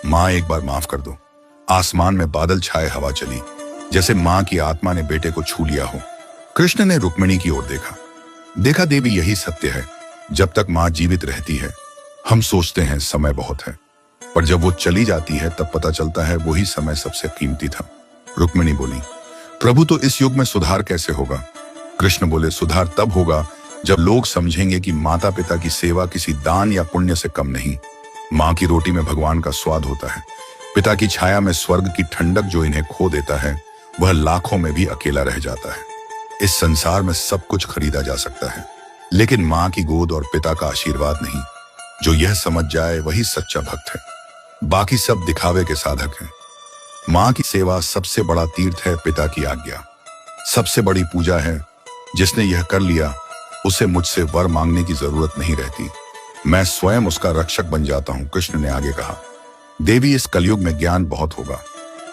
माँ एक बार माफ कर दो। आसमान में बादल छाए, हवा चली, जैसे माँ की आत्मा ने बेटे को छू लिया हो। कृष्ण ने रुक्मिणी की ओर देखा। देखा देवी, यही सत्य है। जब तक माँ जीवित रहती है हम सोचते हैं समय बहुत है, पर जब वो चली जाती है तब पता चलता है वही समय सबसे कीमती था। रुक्मिणी बोली, प्रभु तो इस युग में सुधार कैसे होगा? कृष्ण बोले, सुधार तब होगा जब लोग समझेंगे कि माता पिता की सेवा किसी दान या पुण्य से कम नहीं। माँ की रोटी में भगवान का स्वाद होता है, पिता की छाया में स्वर्ग की ठंडक जो इन्हें खो देता है वह लाखों में भी अकेला रह जाता है। इस संसार में सब कुछ खरीदा जा सकता है, लेकिन माँ की गोद और पिता का आशीर्वाद नहीं। जो यह समझ जाए वही सच्चा भक्त है, बाकी सब दिखावे के साधक हैं। माँ की सेवा सबसे बड़ा तीर्थ है, पिता की आज्ञा सबसे बड़ी पूजा है। जिसने यह कर लिया उसे मुझसे वर मांगने की जरूरत नहीं रहती, मैं स्वयं उसका रक्षक बन जाता हूं। कृष्ण ने आगे कहा, देवी, इस कलयुग में ज्ञान बहुत होगा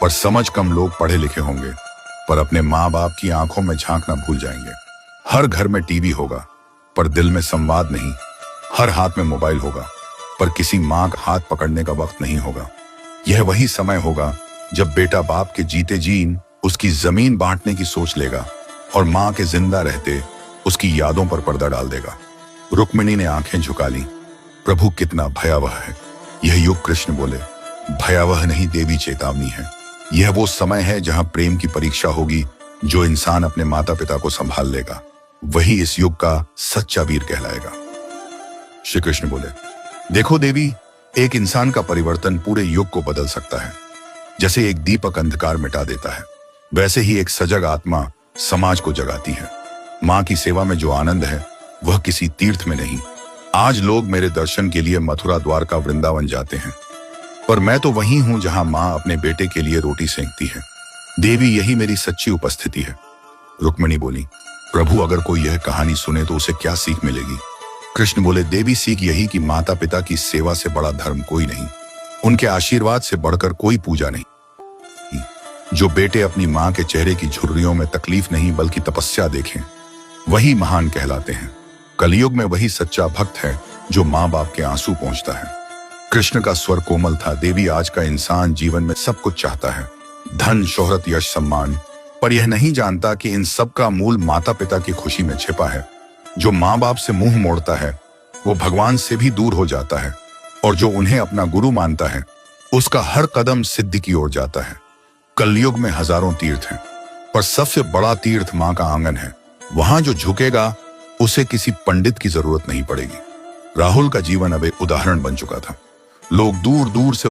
पर समझ कम लोग पढ़े लिखे होंगे, पर अपने माँ बाप की आंखों में झांकना भूल जाएंगे। हर घर में टीवी होगा पर दिल में संवाद नहीं। हर हाथ में मोबाइल होगा पर किसी माँ का हाथ पकड़ने का वक्त नहीं होगा। यह वही समय होगा जब बेटा बाप के जीते जी उसकी जमीन बांटने की सोच लेगा और माँ के जिंदा रहते उसकी यादों पर पर्दा डाल देगा। रुक्मिणी ने आंखें झुका ली। प्रभु, कितना भयावह है यह युग। कृष्ण बोले, भयावह नहीं देवी, चेतावनी है। यह वो समय है जहां प्रेम की परीक्षा होगी। जो इंसान अपने माता पिता को संभाल लेगा वही इस युग का सच्चा वीर कहलाएगा। श्री कृष्ण बोले, देखो देवी, एक इंसान का परिवर्तन पूरे युग को बदल सकता है। जैसे एक दीपक अंधकार मिटा देता है, वैसे ही एक सजग आत्मा समाज को जगाती है। माँ की सेवा में जो आनंद है वह किसी तीर्थ में नहीं। आज लोग मेरे दर्शन के लिए मथुरा, द्वारका, वृंदावन जाते हैं, पर मैं तो वहीं हूं जहां माँ अपने बेटे के लिए रोटी सेंकती है। देवी, यही मेरी सच्ची उपस्थिति है। रुक्मिणी बोली, प्रभु, अगर कोई यह कहानी सुने तो उसे क्या सीख मिलेगी? कृष्ण बोले, देवी, सीख यही कि माता पिता की सेवा से बड़ा धर्म कोई नहीं, उनके आशीर्वाद से बढ़कर कोई पूजा नहीं। जो बेटे अपनी माँ के चेहरे की झुर्रियों में तकलीफ नहीं बल्कि तपस्या देखें वही महान कहलाते हैं। कलयुग में वही सच्चा भक्त है जो माँ बाप के आंसू पहुंचता है। कृष्ण का स्वर कोमल था। देवी, आज का इंसान जीवन में सब कुछ चाहता है, धन, शोहरत, यश, सम्मान, पर यह नहीं जानता कि इन सब का मूल माता पिता की खुशी में छिपा है। जो माँ बाप से मुंह मोड़ता है वो भगवान से भी दूर हो जाता है, और जो उन्हें अपना गुरु मानता है उसका हर कदम सिद्धि की ओर जाता है। कलयुग में हजारों तीर्थ हैं, पर सबसे बड़ा तीर्थ माँ का आंगन है। वहां जो झुकेगा उसे किसी पंडित की जरूरत नहीं पड़ेगी। राहुल का जीवन अब एक उदाहरण बन चुका था। लोग दूर दूर से